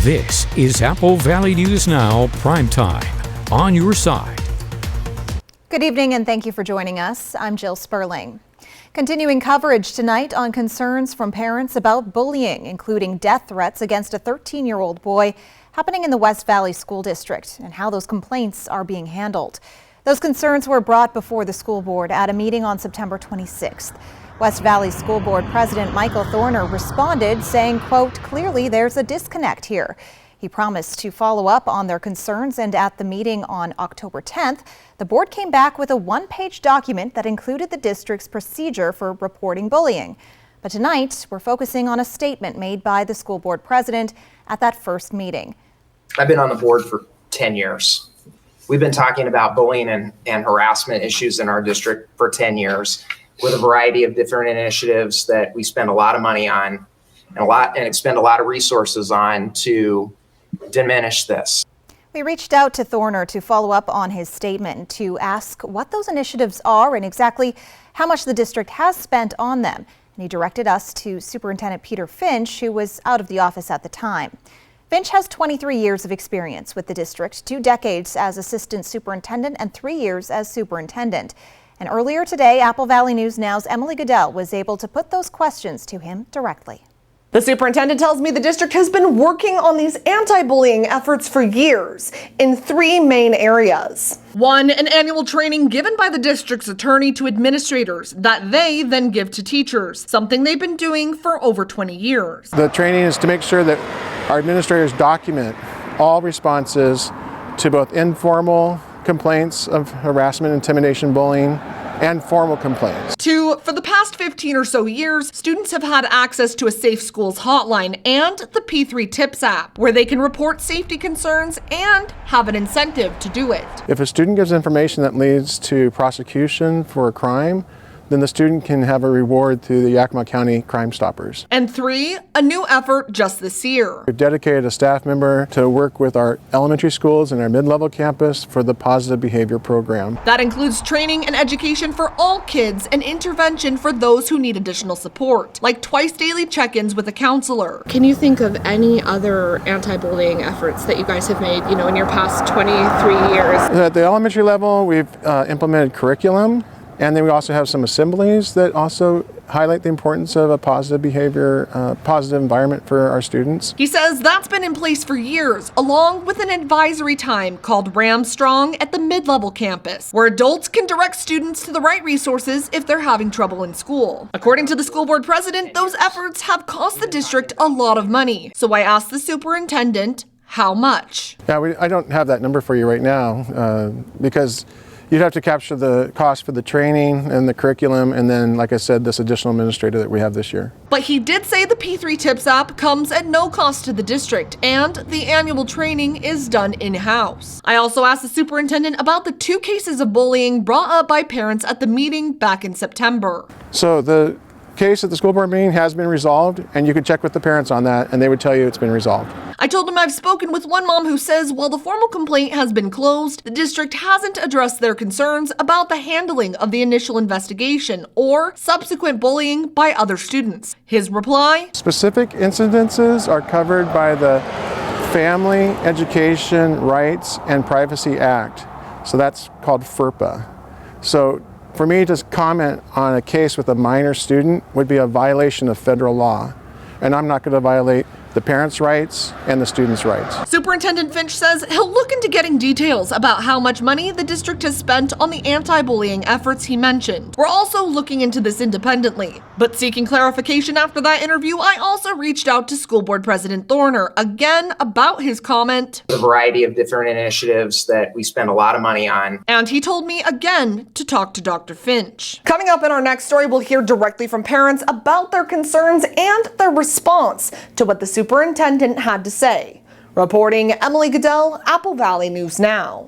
This is Apple Valley News Now Prime Time, on your side. Good evening and thank you for joining us. I'm Jill Sperling. Continuing coverage tonight on concerns from parents about bullying, including death threats against a 13-year-old boy happening in the West Valley School District and how those complaints are being handled. Those concerns were brought before the school board at a meeting on September 26th. West Valley School Board President Michael Thorner responded saying, quote, "Clearly there's a disconnect here." He promised to follow up on their concerns, and at the meeting on October 10th, the board came back with a one-page document that included the district's procedure for reporting bullying. But tonight, we're focusing on a statement made by the school board president at that first meeting. I've been on the board for 10 years. We've been talking about bullying and harassment issues in our district for 10 years with a variety of different initiatives that we spend a lot of money on and expend a lot of resources on to diminish this. We reached out to Thorner to follow up on his statement to ask what those initiatives are and exactly how much the district has spent on them. And he directed us to Superintendent Peter Finch, who was out of the office at the time. Finch has 23 years of experience with the district, 2 decades as assistant superintendent and 3 years as superintendent. And earlier today, Apple Valley News Now's Emily Goodell was able to put those questions to him directly. The superintendent tells me the district has been working on these anti-bullying efforts for years in 3 main areas. 1, an annual training given by the district's attorney to administrators that they then give to teachers, something they've been doing for over 20 years. The training is to make sure that our administrators document all responses to both informal complaints of harassment, intimidation, bullying, and formal complaints. 2, for the past 15 or so years, students have had access to a Safe Schools hotline and the P3 Tips app, where they can report safety concerns and have an incentive to do it. If a student gives information that leads to prosecution for a crime, then the student can have a reward through the Yakima County Crime Stoppers. And 3, a new effort just this year. We've dedicated a staff member to work with our elementary schools and our mid-level campus for the positive behavior program. That includes training and education for all kids and intervention for those who need additional support, like twice daily check-ins with a counselor. Can you think of any other anti-bullying efforts that you guys have made, in your past 23 years? At the elementary level, we've implemented curriculum. And then we also have some assemblies that also highlight the importance of a positive behavior, positive environment for our students. He says that's been in place for years, along with an advisory time called Ramstrong at the mid-level campus, where adults can direct students to the right resources if they're having trouble in school. According to the school board president, those efforts have cost the district a lot of money. So I asked the superintendent, how much? Yeah, I don't have that number for you right now because you'd have to capture the cost for the training and the curriculum, and then, like I said, this additional administrator that we have this year. But he did say the P3 Tips app comes at no cost to the district, and the annual training is done in-house. I also asked the superintendent about the 2 cases of bullying brought up by parents at the meeting back in September. So the case at the school board meeting has been resolved, and you could check with the parents on that, and they would tell you it's been resolved. I told him I've spoken with one mom who says while the formal complaint has been closed, the district hasn't addressed their concerns about the handling of the initial investigation or subsequent bullying by other students. His reply? Specific incidences are covered by the Family Education Rights and Privacy Act. So that's called FERPA. So for me to comment on a case with a minor student would be a violation of federal law. And I'm not going to violate the parents' rights and the students' rights. Superintendent Finch says he'll look into getting details about how much money the district has spent on the anti-bullying efforts he mentioned. We're also looking into this independently. But seeking clarification after that interview, I also reached out to School Board President Thorner, again about his comment. A variety of different initiatives that we spend a lot of money on. And he told me again to talk to Dr. Finch. Coming up in our next story, we'll hear directly from parents about their concerns and their response to what the superintendent had to say. Reporting, Emily Goodell, Apple Valley News Now.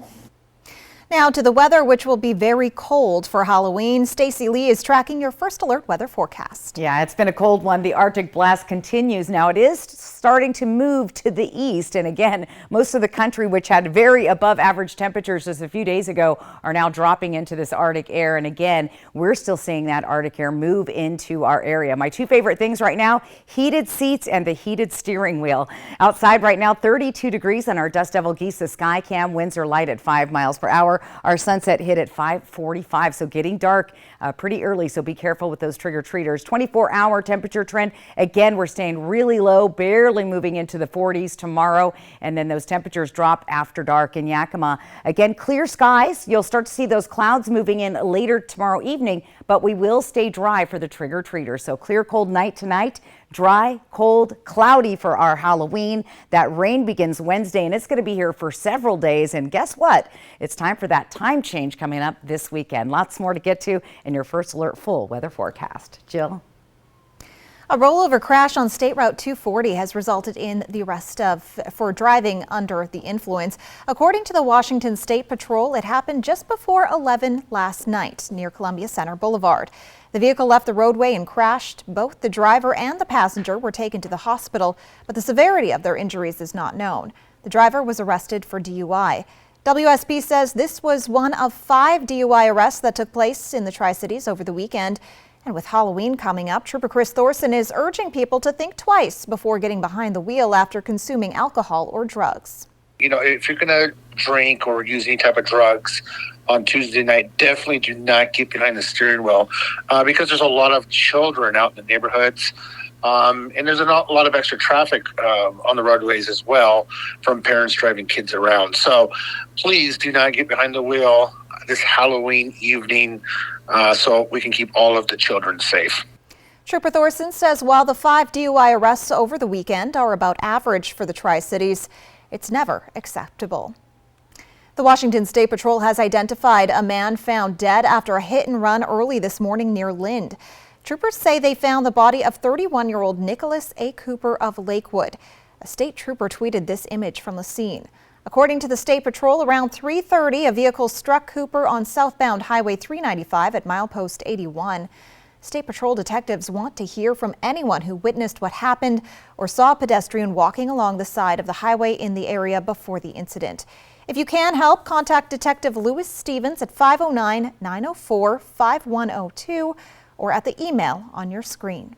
Now to the weather, which will be very cold for Halloween. Stacey Lee is tracking your first alert weather forecast. Yeah, it's been a cold one. The Arctic blast continues now. It is starting to move to the east. And again, most of the country, which had very above average temperatures just a few days ago, are now dropping into this Arctic air. And again, we're still seeing that Arctic air move into our area. My two favorite things right now, heated seats and the heated steering wheel. Outside right now, 32 degrees on our Dust Devil Geesa Skycam. Winds are light at 5 miles per hour. Our sunset hit at 5:45, so getting dark pretty early, so be careful with those trick-or-treaters. 24-hour temperature trend. Again, we're staying really low, barely moving into the 40s tomorrow, and then those temperatures drop after dark in Yakima. Again, clear skies. You'll start to see those clouds moving in later tomorrow evening, but we will stay dry for the trick-or-treaters. So clear, cold night tonight. Dry, cold, cloudy for our Halloween. That rain begins Wednesday, and it's going to be here for several days. And guess what? It's time for that time change coming up this weekend. Lots more to get to in your first alert full weather forecast. Jill? A rollover crash on State Route 240 has resulted in the arrest for driving under the influence. According to the Washington State Patrol, it happened just before 11 last night near Columbia Center Boulevard. The vehicle left the roadway and crashed. Both the driver and the passenger were taken to the hospital, but the severity of their injuries is not known. The driver was arrested for DUI. WSB says this was one of 5 DUI arrests that took place in the Tri-Cities over the weekend. And with Halloween coming up, Trooper Chris Thorson is urging people to think twice before getting behind the wheel after consuming alcohol or drugs. You know, if you're going to drink or use any type of drugs on Tuesday night, definitely do not get behind the steering wheel because there's a lot of children out in the neighborhoods. And there's a lot of extra traffic on the roadways as well from parents driving kids around. So please do not get behind the wheel this Halloween evening so we can keep all of the children safe. Trooper Thorson says while the 5 DUI arrests over the weekend are about average for the Tri-Cities, it's never acceptable. The Washington State Patrol has identified a man found dead after a hit and run early this morning near Lind. Troopers say they found the body of 31-year-old Nicholas A. Cooper of Lakewood. A state trooper tweeted this image from the scene. According to the State Patrol, around 3:30, a vehicle struck Cooper on southbound Highway 395 at milepost 81. State Patrol detectives want to hear from anyone who witnessed what happened or saw a pedestrian walking along the side of the highway in the area before the incident. If you can help, contact Detective Lewis Stevens at 509-904-5102 or at the email on your screen.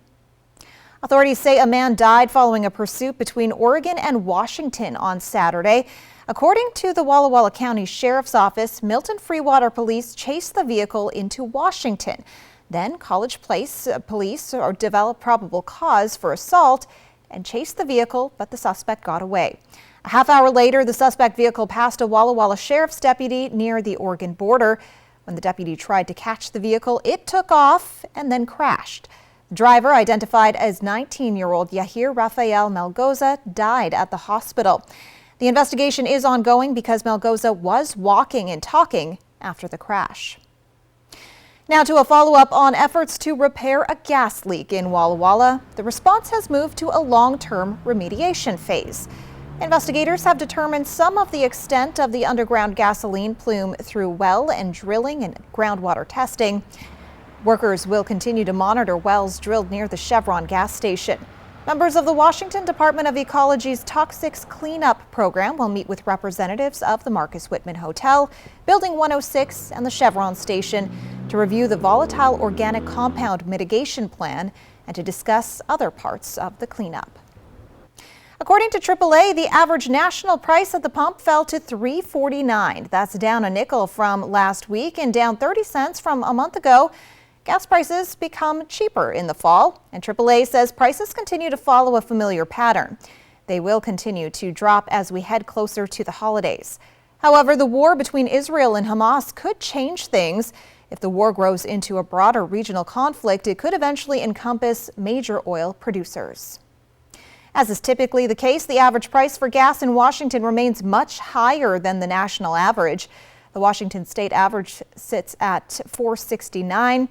Authorities say a man died following a pursuit between Oregon and Washington on Saturday. According to the Walla Walla County Sheriff's Office, Milton Freewater Police chased the vehicle into Washington. Then College Place police developed probable cause for assault and chased the vehicle, but the suspect got away. A half hour later, the suspect vehicle passed a Walla Walla Sheriff's deputy near the Oregon border. When the deputy tried to catch the vehicle, it took off and then crashed. The driver, identified as 19-year-old Yahir Rafael Melgoza, died at the hospital. The investigation is ongoing because Melgoza was walking and talking after the crash. Now to a follow-up on efforts to repair a gas leak in Walla Walla. The response has moved to a long-term remediation phase. Investigators have determined some of the extent of the underground gasoline plume through well and drilling and groundwater testing. Workers will continue to monitor wells drilled near the Chevron gas station. Members of the Washington Department of Ecology's Toxics Cleanup Program will meet with representatives of the Marcus Whitman Hotel, Building 106, and the Chevron station to review the volatile organic compound mitigation plan and to discuss other parts of the cleanup. According to AAA, the average national price at the pump fell to $3.49. That's down a nickel from last week and down 30 cents from a month ago. Gas prices become cheaper in the fall, and AAA says prices continue to follow a familiar pattern. They will continue to drop as we head closer to the holidays. However, the war between Israel and Hamas could change things. If the war grows into a broader regional conflict, it could eventually encompass major oil producers. As is typically the case, the average price for gas in Washington remains much higher than the national average. The Washington state average sits at $4.69.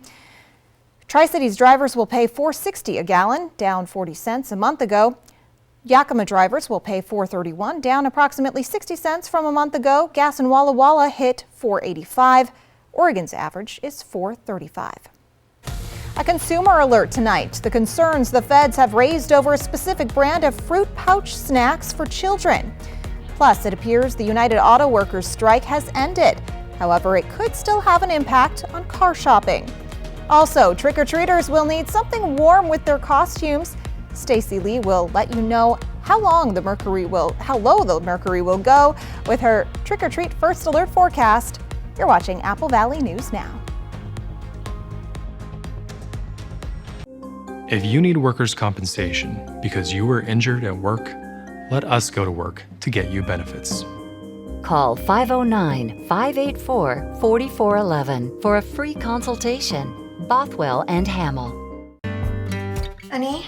Tri-Cities drivers will pay $4.60 a gallon, down 40 cents a month ago. Yakima drivers will pay $4.31, down approximately 60 cents from a month ago. Gas in Walla Walla hit $4.85. Oregon's average is $4.35. A consumer alert tonight. The concerns the feds have raised over a specific brand of fruit pouch snacks for children. Plus, it appears the United Auto Workers strike has ended. However, it could still have an impact on car shopping. Also, trick-or-treaters will need something warm with their costumes. Stacey Lee will let you know how low the mercury will go with her trick-or-treat first alert forecast. You're watching Apple Valley News Now. If you need workers' compensation because you were injured at work, let us go to work to get you benefits. Call 509-584-4411 for a free consultation. Bothwell and Hamill. Honey,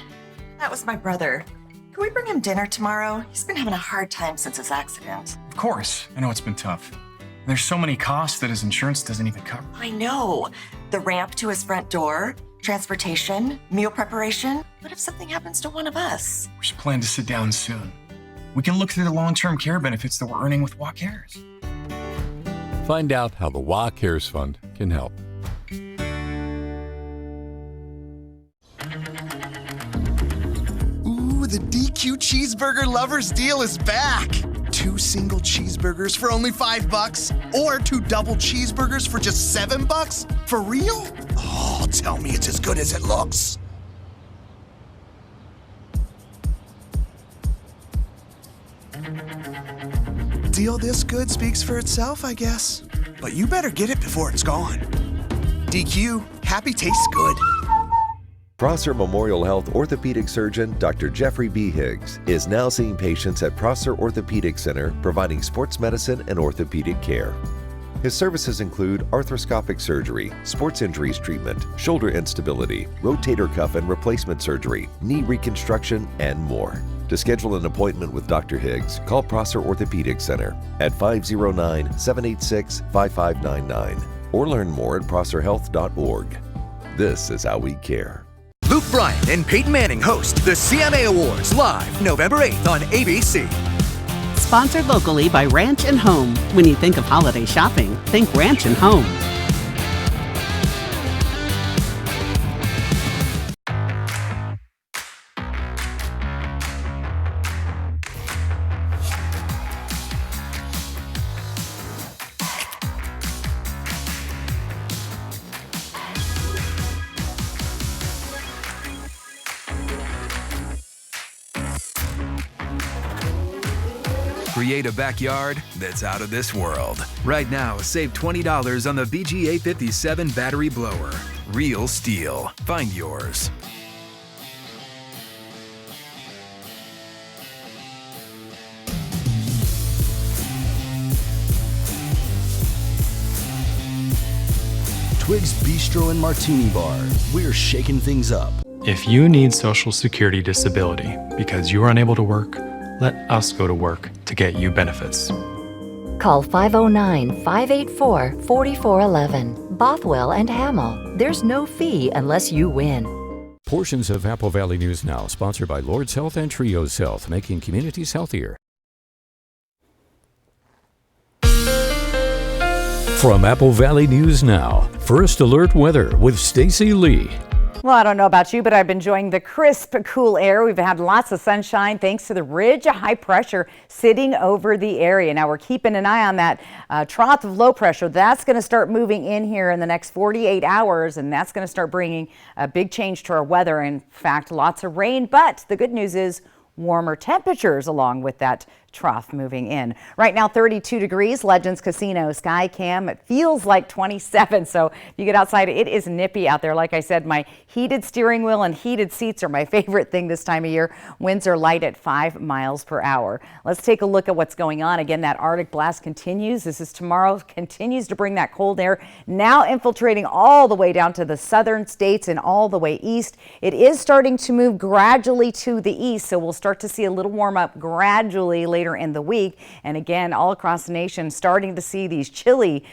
that was my brother. Can we bring him dinner tomorrow? He's been having a hard time since his accident. Of course. I know it's been tough. There's so many costs that his insurance doesn't even cover. I know. The ramp to his front door, transportation, meal preparation. What if something happens to one of us? We should plan to sit down soon. We can look through the long-term care benefits that we're earning with WA Cares. Find out how the WA Cares Fund can help. Ooh, the DQ Cheeseburger Lovers deal is back. 2 single cheeseburgers for only $5, or 2 double cheeseburgers for just $7? For real? Oh, tell me it's as good as it looks. Deal this good speaks for itself, I guess. But you better get it before it's gone. DQ, happy tastes good. Prosser Memorial Health orthopedic surgeon Dr. Jeffrey B. Higgs is now seeing patients at Prosser Orthopedic Center providing sports medicine and orthopedic care. His services include arthroscopic surgery, sports injuries treatment, shoulder instability, rotator cuff and replacement surgery, knee reconstruction, and more. To schedule an appointment with Dr. Higgs, call Prosser Orthopedic Center at 509-786-5599 or learn more at prosserhealth.org. This is how we care. Luke Bryan and Peyton Manning host the CMA Awards live November 8th on ABC. Sponsored locally by Ranch and Home. When you think of holiday shopping, think Ranch and Home. Create a backyard that's out of this world. Right now, save $20 on the BGA57 battery blower. Real STIHL. Find yours. Twig's Bistro and Martini Bar. We're shaking things up. If you need Social Security disability because you are unable to work, let us go to work to get you benefits. Call 509-584-4411. Bothwell and Hamill. There's no fee unless you win. Portions of Apple Valley News Now, sponsored by Lord's Health and Trios Health, making communities healthier. From Apple Valley News Now, First Alert Weather with Stacey Lee. Well, I don't know about you, but I've been enjoying the crisp, cool air. We've had lots of sunshine thanks to the ridge of high pressure sitting over the area. Now we're keeping an eye on that trough of low pressure. That's going to start moving in here in the next 48 hours, and that's going to start bringing a big change to our weather. In fact, lots of rain, but the good news is warmer temperatures along with that trough moving in. Right now 32 degrees, Legends Casino Skycam. It feels like 27, so if you get outside, it is nippy out there. Like I said, my heated steering wheel and heated seats are my favorite thing this time of year. Winds are light at 5 miles per hour. Let's take a look at what's going on. Again, that Arctic blast continues. This is tomorrow, continues to bring that cold air, now infiltrating all the way down to the southern states and all the way east. It is starting to move gradually to the east, so we'll start to see a little warm up gradually later later in the week. And again, all across the nation, starting to see these chilly,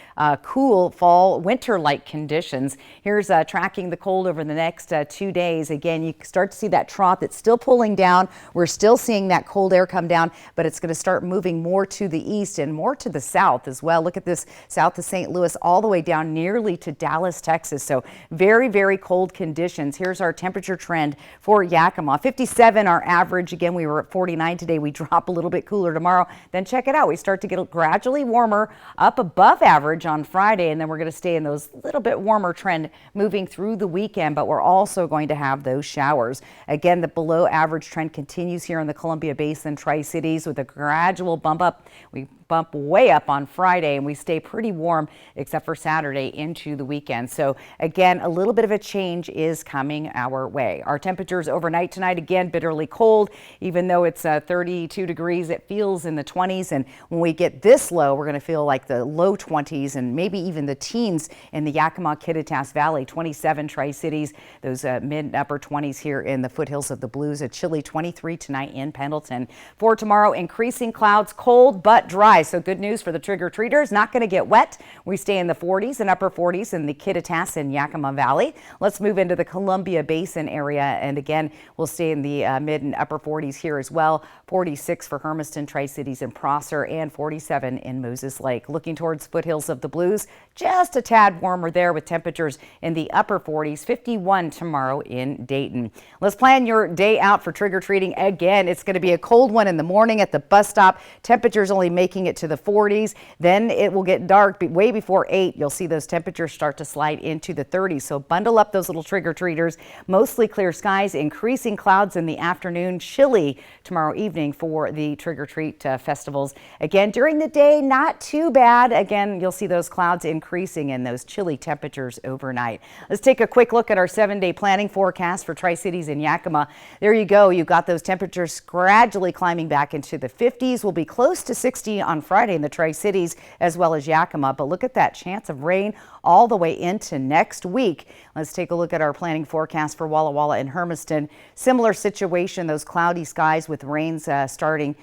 cool fall, winter-like conditions. Here's tracking the cold over the next 2 days. Again, you start to see that trough that's still pulling down. We're still seeing that cold air come down, but it's going to start moving more to the east and more to the south as well. Look at this, south of St. Louis, all the way down nearly to Dallas, Texas. So very, very cold conditions. Here's our temperature trend for Yakima. 57 our average. Again, we were at 49 today. We drop a little bit cooler tomorrow. Then check it out. We start to get gradually warmer up above average on Friday, and then we're going to stay in those little bit warmer trend moving through the weekend, but we're also going to have those showers. Again, the below average trend continues here in the Columbia Basin, Tri-Cities, with a gradual bump up. We bump way up on Friday, and we stay pretty warm except for Saturday into the weekend. So again, a little bit of a change is coming our way. Our temperatures overnight tonight, again, bitterly cold. Even though it's 32 degrees, it feels in the 20s. And when we get this low, we're going to feel like the low 20s and maybe even the teens in the Yakima, Kittitas Valley. 27 Tri-Cities, those mid and upper 20s here in the foothills of the Blues. A chilly 23 tonight in Pendleton. For tomorrow, increasing clouds, cold but dry. So good news for the trick-or-treaters, not going to get wet. We stay in the 40s and upper 40s in the Kittitas and Yakima Valley. Let's move into the Columbia Basin area, and again, we'll stay in the mid and upper 40s here as well. 46 for Hermiston, Tri-Cities, and Prosser, and 47 in Moses Lake. Looking towards foothills of the Blues, just a tad warmer there with temperatures in the upper 40s, 51 tomorrow in Dayton. Let's plan your day out for trick-or-treating. Again, it's going to be a cold one in the morning at the bus stop. Temperatures only making it to the 40s. Then it will get dark way before 8. You'll see those temperatures start to slide into the 30s. So bundle up those little trick-or-treaters. Mostly clear skies, increasing clouds in the afternoon. Chilly tomorrow evening for the trick-or-treat festivals. Again, during the day, not too bad. Again, you'll see those clouds increasing and those chilly temperatures overnight. Let's take a quick look at our 7-day planning forecast for Tri-Cities and Yakima. There you go. You've got those temperatures gradually climbing back into the 50s. We'll be close to 60 on Friday in the Tri-Cities as well as Yakima. But look at that chance of rain all the way into next week. Let's take a look at our planning forecast for Walla Walla and Hermiston. Similar situation, those cloudy skies with rains starting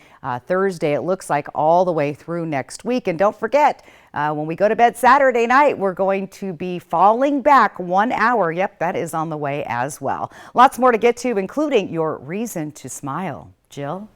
Thursday, it looks like, all the way through next week. And don't forget, when we go to bed Saturday night, we're going to be falling back 1 hour. Yep, that is on the way as well. Lots more to get to, including your reason to smile. Jill?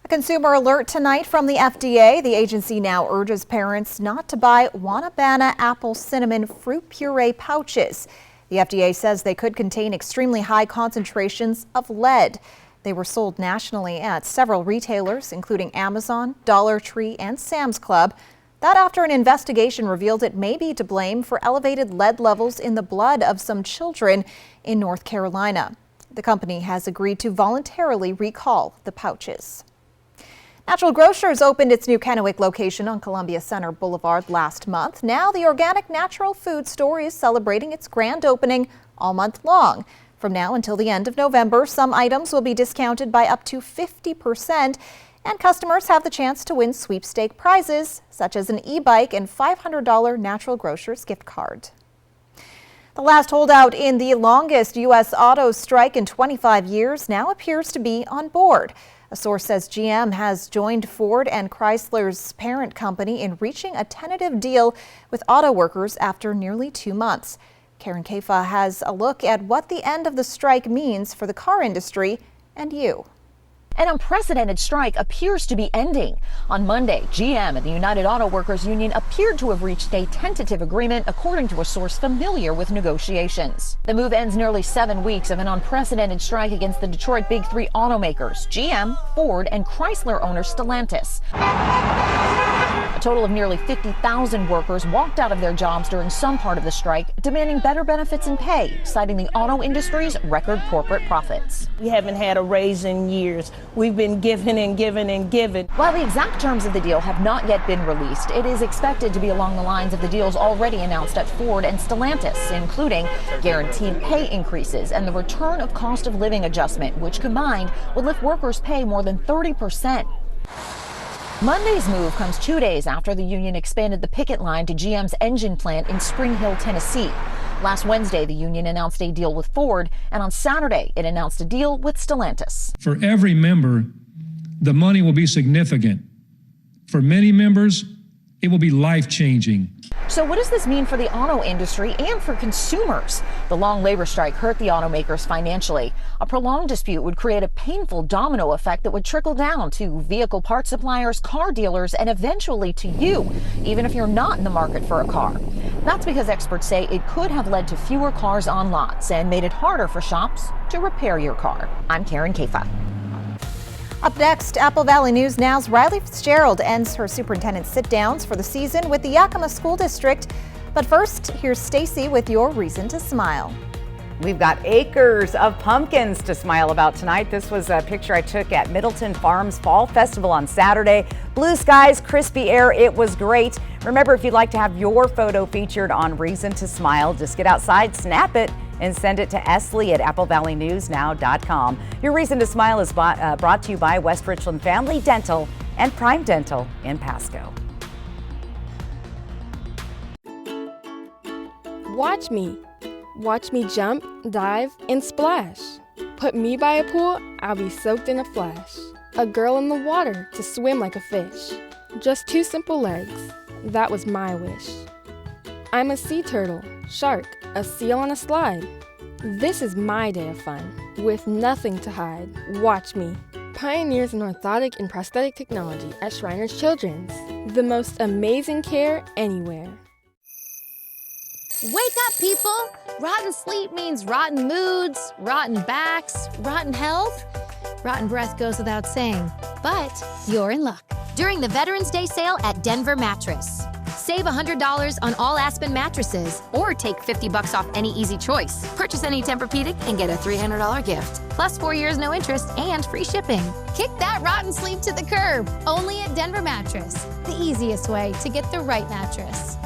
Consumer alert tonight from the FDA. The agency now urges parents not to buy Wanabana apple cinnamon fruit puree pouches. The FDA says they could contain extremely high concentrations of lead. They were sold nationally at several retailers, including Amazon, Dollar Tree, and Sam's Club. That after an investigation revealed it may be to blame for elevated lead levels in the blood of some children in North Carolina. The company has agreed to voluntarily recall the pouches. Natural Grocers opened its new Kennewick location on Columbia Center Boulevard last month. Now the organic natural food store is celebrating its grand opening all month long. From now until the end of November, some items will be discounted by up to 50%, and customers have the chance to win sweepstake prizes, such as an e-bike and $500 Natural Grocers gift card. The last holdout in the longest U.S. auto strike in 25 years now appears to be on board. A source says GM has joined Ford and Chrysler's parent company in reaching a tentative deal with auto workers after nearly 2 months. Karen Kafa has a look at what the end of the strike means for the car industry and you. An unprecedented strike appears to be ending. On Monday, GM and the United Auto Workers Union appeared to have reached a tentative agreement, according to a source familiar with negotiations. The move ends nearly 7 weeks of an unprecedented strike against the Detroit Big Three automakers, GM, Ford, and Chrysler owner Stellantis. A total of nearly 50,000 workers walked out of their jobs during some part of the strike, demanding better benefits and pay, citing the auto industry's record corporate profits. We haven't had a raise in years. We've been giving and giving and giving. While the exact terms of the deal have not yet been released, it is expected to be along the lines of the deals already announced at Ford and Stellantis, including guaranteed pay increases and the return of cost of living adjustment, which combined would lift workers' pay more than 30%. Monday's move comes 2 days after the union expanded the picket line to GM's engine plant in Spring Hill, Tennessee. Last Wednesday, the union announced a deal with Ford, and on Saturday, it announced a deal with Stellantis. For every member the money will be significant. For many members, it will be life-changing. So what does this mean for the auto industry and for consumers? The long labor strike hurt the automakers financially. A prolonged dispute would create a painful domino effect that would trickle down to vehicle parts suppliers, car dealers, and eventually to you, even if you're not in the market for a car. That's because experts say it could have led to fewer cars on lots and made it harder for shops to repair your car. I'm Karen Kafa. Up next, Apple Valley News Now's Riley Fitzgerald ends her superintendent sit-downs for the season with the Yakima School District. But first, here's Stacy with your reason to smile. We've got acres of pumpkins to smile about tonight. This was a picture I took at Middleton Farms Fall Festival on Saturday. Blue skies, crispy air, it was great. Remember, if you'd like to have your photo featured on Reason to Smile, just get outside, snap it, and send it to Esley at applevalleyNewsNow.com. Your Reason to Smile is brought to you by West Richland Family Dental and Prime Dental in Pasco. Watch me. Watch me jump, dive, and splash. Put me by a pool, I'll be soaked in a flash. A girl in the water to swim like a fish. Just 2 simple legs, that was my wish. I'm a sea turtle, shark, a seal on a slide. This is my day of fun, with nothing to hide. Watch me. Pioneers in orthotic and prosthetic technology at Shriners Children's. The most amazing care anywhere. Wake up, people! Rotten sleep means rotten moods, rotten backs, rotten health. Rotten breath goes without saying, but you're in luck. During the Veterans Day sale at Denver Mattress. Save $100 on all Aspen mattresses, or take $50 off any Easy Choice. Purchase any Tempur-Pedic and get a $300 gift, plus 4 years no interest and free shipping. Kick that rotten sleep to the curb, only at Denver Mattress. The easiest way to get the right mattress.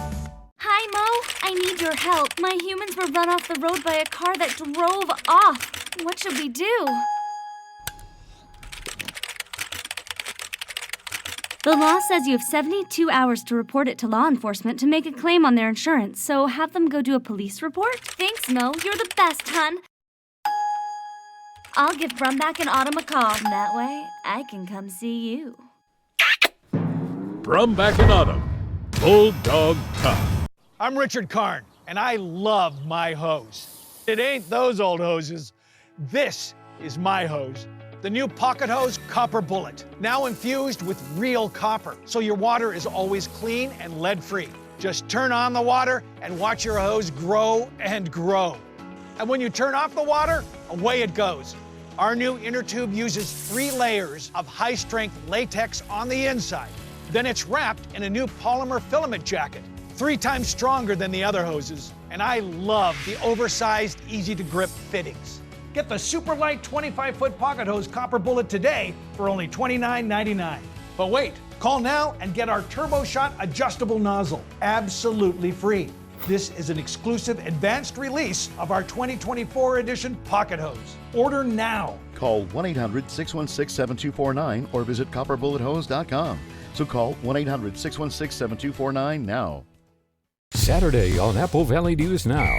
Hi, Mo. I need your help. My humans were run off the road by a car that drove off. What should we do? The law says you have 72 hours to report it to law enforcement to make a claim on their insurance, so have them go do a police report? Thanks, Mo. You're the best, hun. I'll give Brumback and Autumn a call. That way, I can come see you. Brumback and Autumn, Bulldog Cup. I'm Richard Karn, and I love my hose. It ain't those old hoses. This is my hose. The new Pocket Hose Copper Bullet, now infused with real copper, so your water is always clean and lead-free. Just turn on the water and watch your hose grow and grow. And when you turn off the water, away it goes. Our new inner tube uses 3 layers of high-strength latex on the inside. Then it's wrapped in a new polymer filament jacket, 3 times stronger than the other hoses. And I love the oversized, easy-to-grip fittings. Get the super light 25-foot Pocket Hose Copper Bullet today for only $29.99. But wait, call now and get our Turbo Shot adjustable nozzle, absolutely free. This is an exclusive advanced release of our 2024 edition Pocket Hose. Order now. Call 1-800-616-7249 or visit copperbullethose.com. So call 1-800-616-7249 now. Saturday on Apple Valley News Now,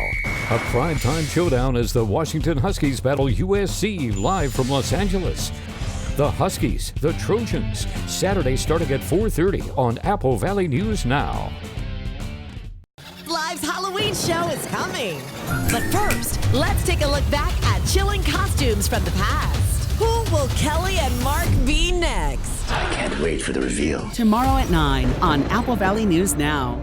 a primetime showdown as the Washington Huskies battle USC live from Los Angeles. The Huskies, the Trojans, Saturday starting at 4:30 on Apple Valley News Now. Live's Halloween show is coming. But first, let's take a look back at chilling costumes from the past. Who will Kelly and Mark be next? I can't wait for the reveal. Tomorrow at 9 on Apple Valley News Now.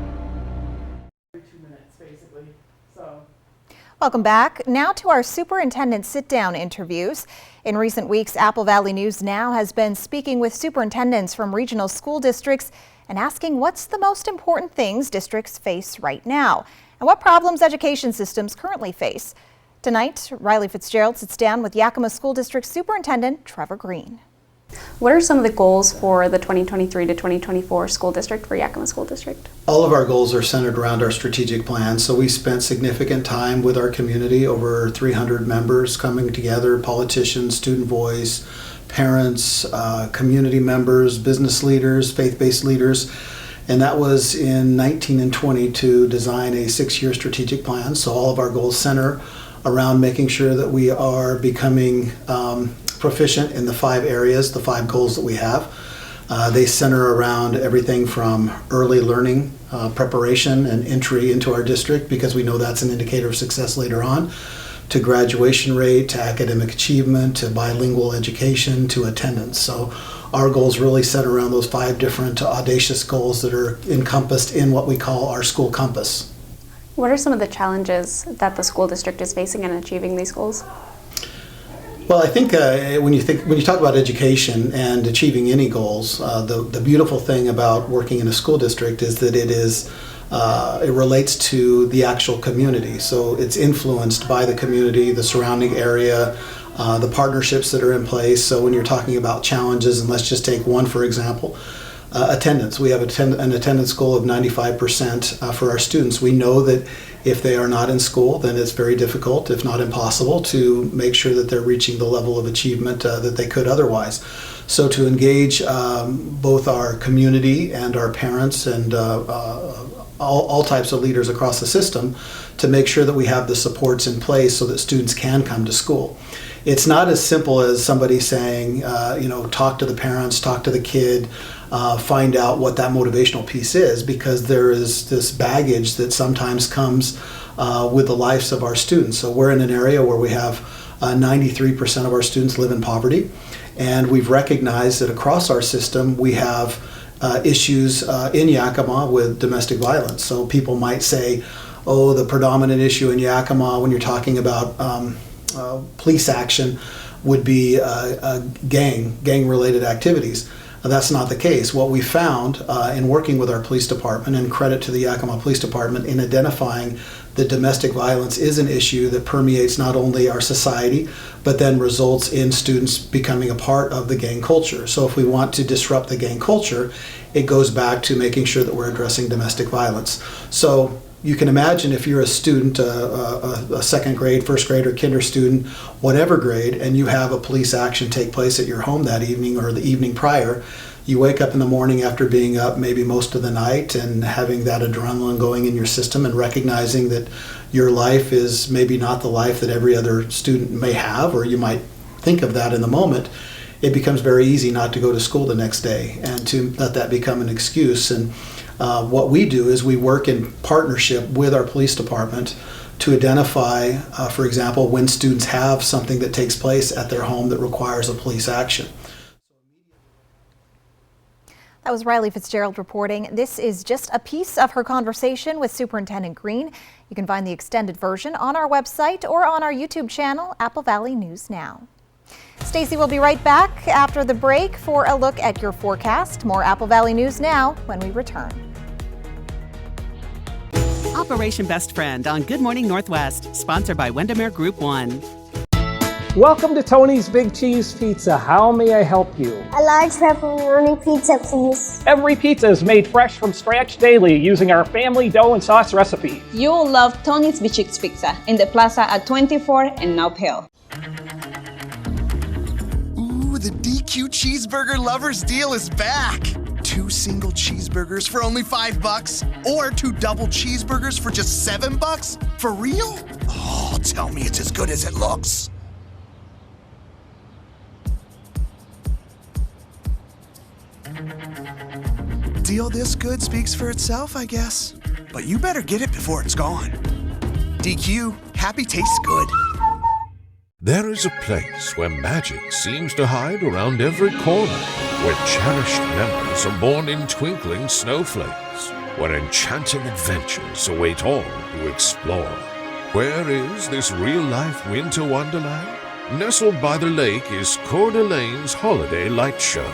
Welcome back. Now to our superintendent sit-down interviews. In recent weeks, Apple Valley News Now has been speaking with superintendents from regional school districts and asking what's the most important things districts face right now and what problems education systems currently face. Tonight, Riley Fitzgerald sits down with Yakima School District Superintendent Trevor Green. What are some of the goals for the 2023 to 2024 school district for Yakima School District? All of our goals are centered around our strategic plan. So we spent significant time with our community, over 300 members coming together, politicians, student voice, parents, community members, business leaders, faith-based leaders. And that was in 19 and 20 to design a 6-year strategic plan. So all of our goals center around making sure that we are becoming proficient in the 5 areas, the 5 goals that we have. They center around everything from early learning, preparation and entry into our district, because we know that's an indicator of success later on, to graduation rate, to academic achievement, to bilingual education, to attendance. So our goals really center around those 5 different audacious goals that are encompassed in what we call our school compass. What are some of the challenges that the school district is facing in achieving these goals? Well, I think when you talk about education and achieving any goals, the beautiful thing about working in a school district is that it relates to the actual community. So it's influenced by the community, the surrounding area, the partnerships that are in place. So when you're talking about challenges, and let's just take one for example, attendance. We have an attendance goal of 95% for our students. We know that if they are not in school, then it's very difficult, if not impossible, to make sure that they're reaching the level of achievement that they could otherwise. So to engage both our community and our parents and all types of leaders across the system to make sure that we have the supports in place so that students can come to school. It's not as simple as somebody saying, talk to the parents, talk to the kid, find out what that motivational piece is, because there is this baggage that sometimes comes with the lives of our students. So we're in an area where we have 93% of our students live in poverty, and we've recognized that across our system we have issues in Yakima with domestic violence. So people might say, oh, the predominant issue in Yakima when you're talking about police action would be gang-related activities. That's not the case. What we found in working with our police department, and credit to the Yakima Police Department in identifying that domestic violence is an issue that permeates not only our society, but then results in students becoming a part of the gang culture. So if we want to disrupt the gang culture, it goes back to making sure that we're addressing domestic violence. So you can imagine if you're a student, a second grade, first grade, or kinder student, whatever grade, and you have a police action take place at your home that evening or the evening prior, you wake up in the morning after being up maybe most of the night and having that adrenaline going in your system and recognizing that your life is maybe not the life that every other student may have, or you might think of that in the moment. It becomes very easy not to go to school the next day and to let that become an excuse. And what we do is we work in partnership with our police department to identify, for example, when students have something that takes place at their home that requires a police action. That was Riley Fitzgerald reporting. This is just a piece of her conversation with Superintendent Green. You can find the extended version on our website or on our YouTube channel, Apple Valley News Now. Stacey will be right back after the break for a look at your forecast. More Apple Valley News Now when we return. Operation Best Friend on Good Morning Northwest, sponsored by Windermere Group 1. Welcome to Tony's Big Cheese Pizza. How may I help you? A large pepperoni pizza, please. Every pizza is made fresh from scratch daily using our family dough and sauce recipe. You'll love Tony's Big Cheese Pizza in the plaza at 24 and Nob Hill. Ooh, the DQ Cheeseburger Lovers deal is back. 2 single cheeseburgers for only $5, or 2 double cheeseburgers for just $7? For real? Oh, tell me it's as good as it looks. Deal this good speaks for itself, I guess. But you better get it before it's gone. DQ, happy tastes good. There is a place where magic seems to hide around every corner, where cherished memories are born in twinkling snowflakes, where enchanting adventures await all who explore. Where is this real-life winter wonderland? Nestled by the lake is Coeur d'Alene's Holiday Light Show,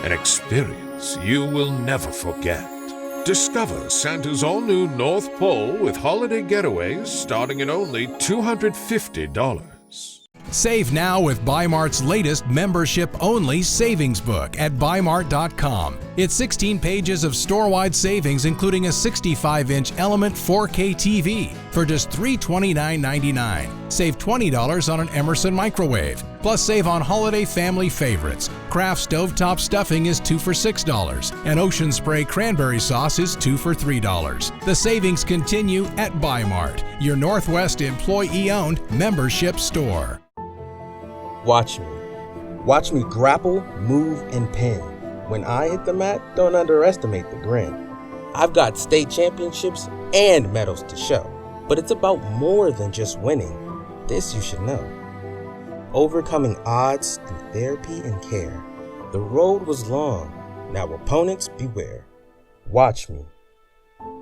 an experience you will never forget. Discover Santa's all-new North Pole with holiday getaways starting at only $250. Save now with Bi-Mart's latest membership-only savings book at Bi-Mart.com. It's 16 pages of store-wide savings, including a 65-inch Element 4K TV for just $329.99. Save $20 on an Emerson microwave. Plus, save on holiday family favorites. Kraft Stovetop Stuffing is 2 for $6, and Ocean Spray Cranberry Sauce is 2 for $3. The savings continue at Bi-Mart, your Northwest employee-owned membership store. Watch me. Watch me grapple, move, and pin. When I hit the mat, don't underestimate the grin. I've got state championships and medals to show, but it's about more than just winning. This you should know. Overcoming odds through therapy and care. The road was long, now opponents beware. Watch me.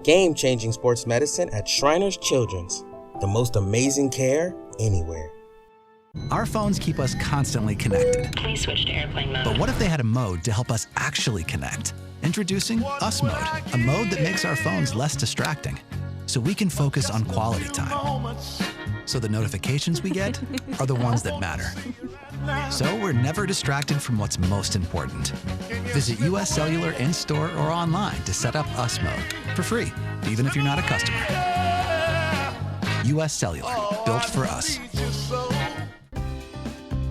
Game-changing sports medicine at Shriners Children's. The most amazing care anywhere. Our phones keep us constantly connected. Please switch to airplane mode. But what if they had a mode to help us actually connect? Introducing Us Mode, a mode that makes our phones less distracting, so we can focus on quality time. So the notifications we get are the ones that matter. So we're never distracted from what's most important. Visit US Cellular in-store or online to set up Us Mode for free, even if you're not a customer. US Cellular, built for us.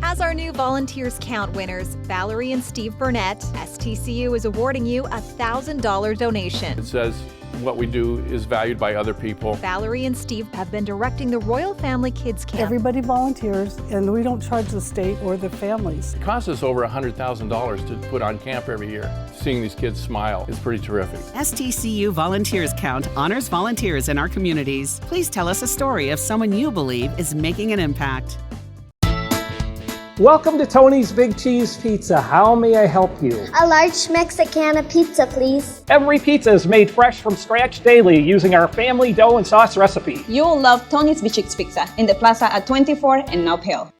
As our new Volunteers Count winners, Valerie and Steve Burnett, STCU is awarding you a $1,000 donation. It says what we do is valued by other people. Valerie and Steve have been directing the Royal Family Kids Camp. Everybody volunteers, and we don't charge the state or the families. It costs us over $100,000 to put on camp every year. Seeing these kids smile is pretty terrific. STCU Volunteers Count honors volunteers in our communities. Please tell us a story of someone you believe is making an impact. Welcome to Tony's Big Cheese Pizza. How may I help you? A large Mexicana pizza, please. Every pizza is made fresh from scratch daily using our family dough and sauce recipe. You'll love Tony's Bichix Pizza in the plaza at 24 and Nob Hill.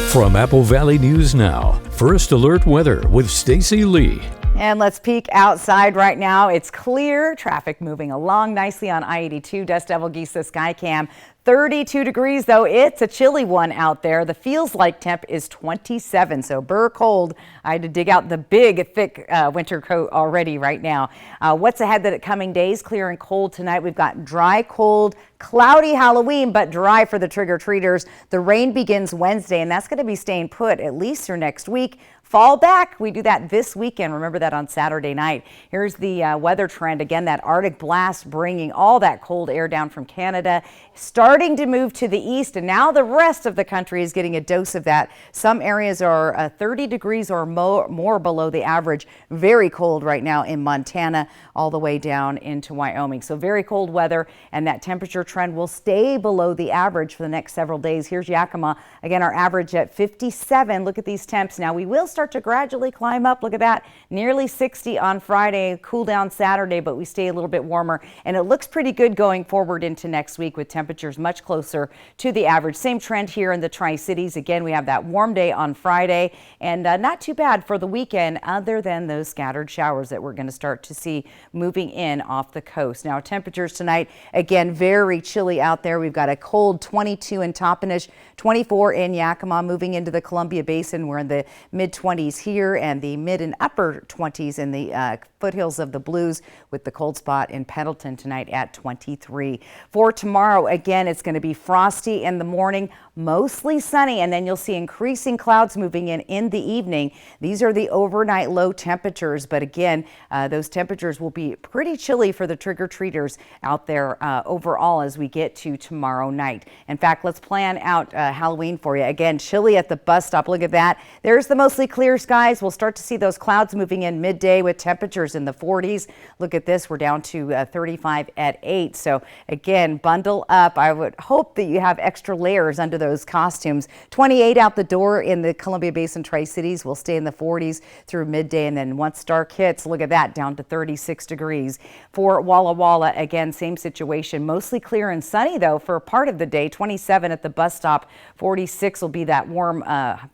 From Apple Valley News Now, First Alert Weather with Stacy Lee. And let's peek outside right now. It's clear, traffic moving along nicely on I-82, Dust Devil Gisa Skycam. 32 degrees, though. It's a chilly one out there. The feels like temp is 27, so burr cold. I had to dig out the big, thick winter coat already right now. What's ahead the coming days? Clear and cold tonight. We've got dry, cold, cloudy Halloween, but dry for the trick-or-treaters. The rain begins Wednesday, and that's going to be staying put at least through next week. Fall back. We do that this weekend. Remember that on Saturday night. Here's the weather trend. Again, that Arctic blast bringing all that cold air down from Canada, starting to move to the east, and now the rest of the country is getting a dose of that. Some areas are 30 degrees or more below the average. Very cold right now in Montana, all the way down into Wyoming. So very cold weather, and that temperature trend will stay below the average for the next several days. Here's Yakima. Again, our average at 57. Look at these temps. Now we will start to gradually climb up. Look at that. Nearly 60 on Friday, cool down Saturday, but we stay a little bit warmer, and it looks pretty good going forward into next week with temperatures much closer to the average. Same trend here in the Tri-Cities. Again, we have that warm day on Friday, and not too bad for the weekend other than those scattered showers that we're going to start to see moving in off the coast. Now temperatures tonight, again, very chilly out there. We've got a cold 22 in Toppenish, 24 in Yakima. Moving into the Columbia Basin, we're in the mid-20s here and the mid and upper 20s in the foothills of the Blues, with the cold spot in Pendleton tonight at 23. For tomorrow, again, it's going to be frosty in the morning, mostly sunny, and then you'll see increasing clouds moving in the evening. These are the overnight low temperatures, but again, those temperatures will be pretty chilly for the trick-or-treaters out there overall as we get to tomorrow night. In fact, let's plan out Halloween for you. Again, chilly at the bus stop. Look at that. There's the mostly clear skies. We'll start to see those clouds moving in midday with temperatures in the 40s. Look at this. We're down to 35 at 8. So again, bundle up. I would hope that you have extra layers under those costumes. 28 out the door in the Columbia Basin Tri-Cities. We'll stay in the 40s through midday, and then once dark hits, look at that, down to 36 degrees. For Walla Walla, again, same situation. Mostly clear and sunny, though, for part of the day. 27 at the bus stop. 46 will be that warm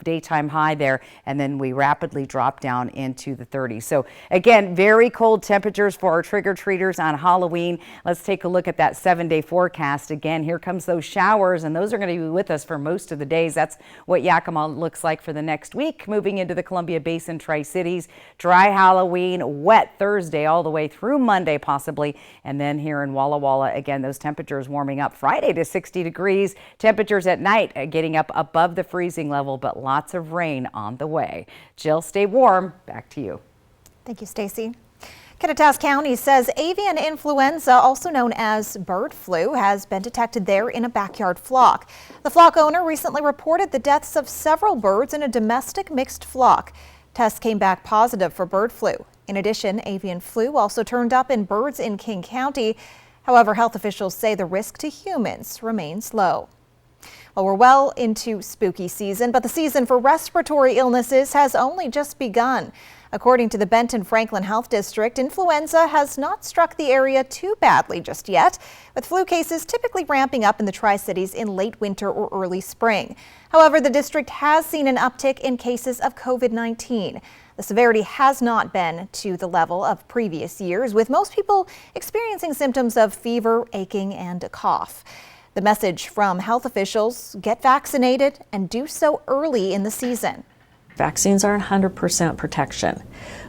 daytime high there, and then we rapidly drop down into the 30s. So again, very cold temperatures for our trick-or-treaters on Halloween. Let's take a look at that 7-day forecast. Again, here comes those showers, and those are going to be with us for most of the days. That's what Yakima looks like for the next week. Moving into the Columbia Basin Tri-Cities, dry Halloween, wet Thursday all the way through Monday possibly, and then here in Walla Walla, again, those temperatures warming up Friday to 60 degrees. Temperatures at night getting up above the freezing level, but lots of rain on the way. Jill, stay warm. Back to you. Thank you, Stacy. Kittitas County says avian influenza, also known as bird flu, has been detected there in a backyard flock. The flock owner recently reported the deaths of several birds in a domestic mixed flock. Tests came back positive for bird flu. In addition, avian flu also turned up in birds in King County. However, health officials say the risk to humans remains low. Well, we're well into spooky season, but the season for respiratory illnesses has only just begun. According to the Benton Franklin Health District, influenza has not struck the area too badly just yet, with flu cases typically ramping up in the Tri-Cities in late winter or early spring. However, the district has seen an uptick in cases of COVID-19. The severity has not been to the level of previous years, with most people experiencing symptoms of fever, aching, and a cough. The message from health officials: get vaccinated and do so early in the season. Vaccines aren't 100% protection,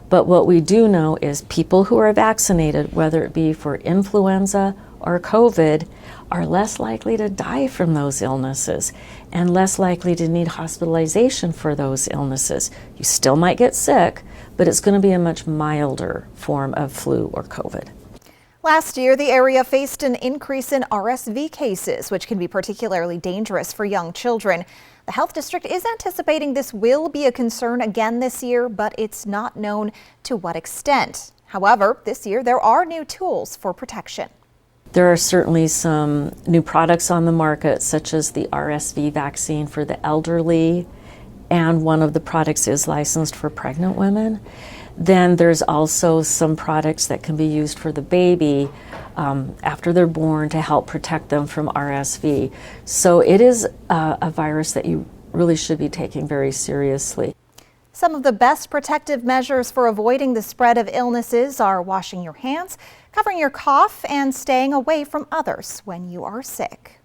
but what we do know is people who are vaccinated, whether it be for influenza or COVID, are less likely to die from those illnesses and less likely to need hospitalization for those illnesses. You still might get sick, but it's going to be a much milder form of flu or COVID. Last year, the area faced an increase in RSV cases, which can be particularly dangerous for young children. The health district is anticipating this will be a concern again this year, but it's not known to what extent. However, this year there are new tools for protection. There are certainly some new products on the market, such as the RSV vaccine for the elderly, and one of the products is licensed for pregnant women. Then there's also some products that can be used for the baby after they're born to help protect them from RSV. So it is a virus that you really should be taking very seriously. Some of the best protective measures for avoiding the spread of illnesses are washing your hands, covering your cough, and staying away from others when you are sick.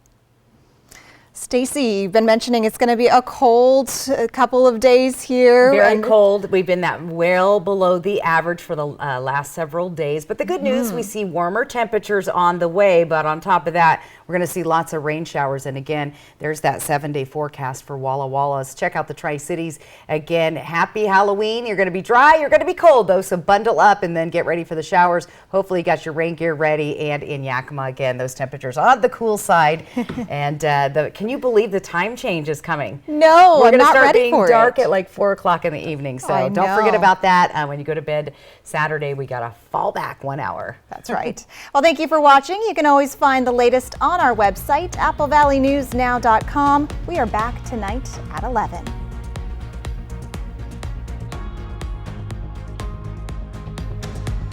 Stacy, you've been mentioning it's going to be a cold couple of days here. Very cold. We've been that well below the average for the last several days. But the good news, we see warmer temperatures on the way. But on top of that, we're going to see lots of rain showers. And again, there's that 7-day forecast for Walla Wallas. Check out the Tri-Cities. Again, happy Halloween. You're going to be dry. You're going to be cold, though. So bundle up and then get ready for the showers. Hopefully you got your rain gear ready. And in Yakima, again, those temperatures on the cool side. And can you believe the time change is coming? No, we're I'm going to not start ready being for dark it. at like 4 o'clock in the evening. So I don't forget know. about that. When you go to bed Saturday, we got to fall back 1 hour. That's right. Well, thank you for watching. You can always find the latest on our website, AppleValleyNewsNow.com. We are back tonight at 11.